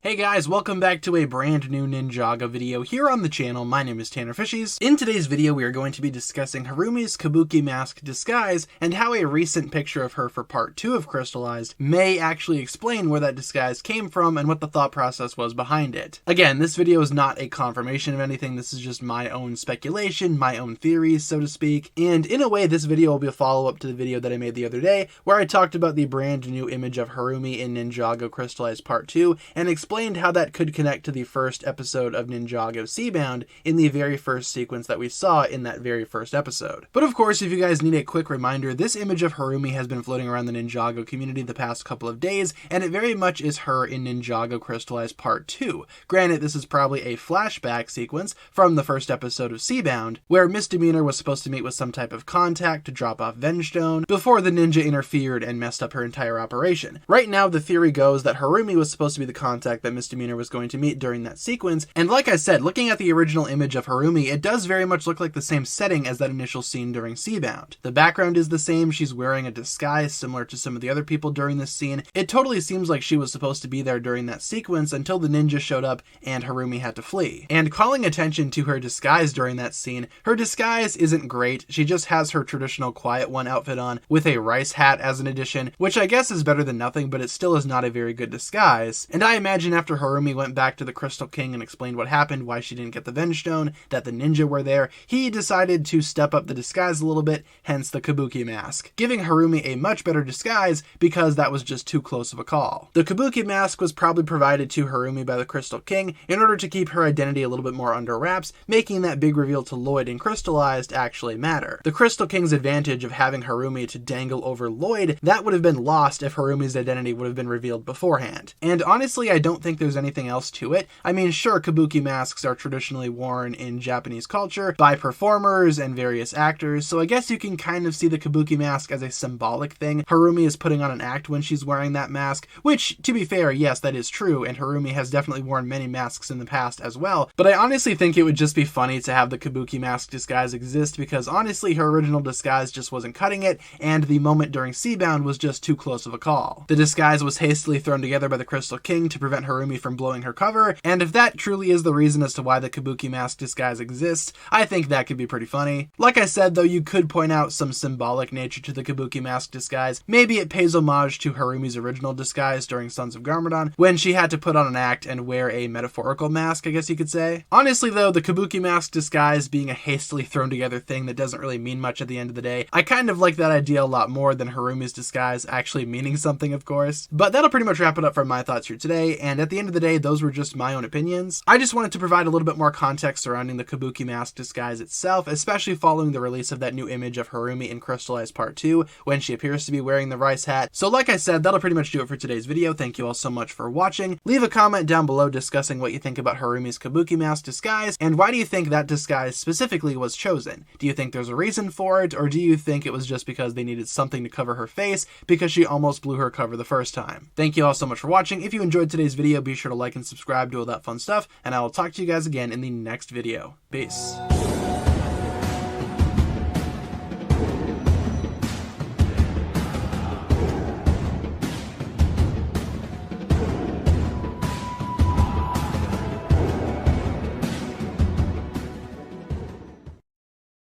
Hey guys, welcome back to a brand new Ninjago video here on the channel. My name is TannerFishies. In today's video, we are going to be discussing Harumi's kabuki mask disguise and how a recent picture of her for part 2 of Crystalized may actually explain where that disguise came from and what the thought process was behind it. Again, this video is not a confirmation of anything. This is just my own speculation, my own theories, so to speak. And in a way, this video will be a follow-up to the video that I made the other day, where I talked about the brand new image of Harumi in Ninjago Crystalized Part 2 and explained how that could connect to the first episode of Ninjago Seabound in the very first sequence that we saw in that very first episode. But of course, if you guys need a quick reminder, this image of Harumi has been floating around the Ninjago community the past couple of days, and it very much is her in Ninjago Crystalized Part 2. Granted, this is probably a flashback sequence from the first episode of Seabound, where Misdemeanor was supposed to meet with some type of contact to drop off Vengestone before the ninja interfered and messed up her entire operation. Right now, the theory goes that Harumi was supposed to be the contact that Misdemeanor was going to meet during that sequence, and like I said, looking at the original image of Harumi, it does very much look like the same setting as that initial scene during Seabound. The background is the same, she's wearing a disguise similar to some of the other people during this scene. It totally seems like she was supposed to be there during that sequence until the ninja showed up and Harumi had to flee. And calling attention to her disguise during that scene, her disguise isn't great. She just has her traditional Quiet One outfit on with a rice hat as an addition, which I guess is better than nothing, but it still is not a very good disguise. And I imagine after Harumi went back to the Crystal King and explained what happened, why she didn't get the Vengestone, that the ninja were there, he decided to step up the disguise a little bit, hence the kabuki mask, giving Harumi a much better disguise because that was just too close of a call. The kabuki mask was probably provided to Harumi by the Crystal King in order to keep her identity a little bit more under wraps, making that big reveal to Lloyd in Crystalized actually matter. The Crystal King's advantage of having Harumi to dangle over Lloyd, that would have been lost if Harumi's identity would have been revealed beforehand. And honestly, I don't think there's anything else to it. I mean, sure, kabuki masks are traditionally worn in Japanese culture by performers and various actors, so I guess you can kind of see the kabuki mask as a symbolic thing. Harumi is putting on an act when she's wearing that mask, which, to be fair, yes, that is true, and Harumi has definitely worn many masks in the past as well, but I honestly think it would just be funny to have the kabuki mask disguise exist because honestly, her original disguise just wasn't cutting it, and the moment during Seabound was just too close of a call. The disguise was hastily thrown together by the Crystal King to prevent Harumi from blowing her cover, and if that truly is the reason as to why the kabuki mask disguise exists, I think that could be pretty funny. Like I said though, you could point out some symbolic nature to the kabuki mask disguise. Maybe it pays homage to Harumi's original disguise during Sons of Garmadon, when she had to put on an act and wear a metaphorical mask, I guess you could say. Honestly though, the kabuki mask disguise being a hastily thrown together thing that doesn't really mean much at the end of the day, I kind of like that idea a lot more than Harumi's disguise actually meaning something, of course. But that'll pretty much wrap it up for my thoughts here today, and at the end of the day, those were just my own opinions. I just wanted to provide a little bit more context surrounding the kabuki mask disguise itself, especially following the release of that new image of Harumi in Crystalized Part 2 when she appears to be wearing the rice hat. So like I said, that'll pretty much do it for today's video. Thank you all so much for watching. Leave a comment down below discussing what you think about Harumi's kabuki mask disguise, and why do you think that disguise specifically was chosen? Do you think there's a reason for it, or do you think it was just because they needed something to cover her face because she almost blew her cover the first time? Thank you all so much for watching. If you enjoyed today's video, be sure to like and subscribe to all that fun stuff, and I will talk to you guys again in the next video. Peace.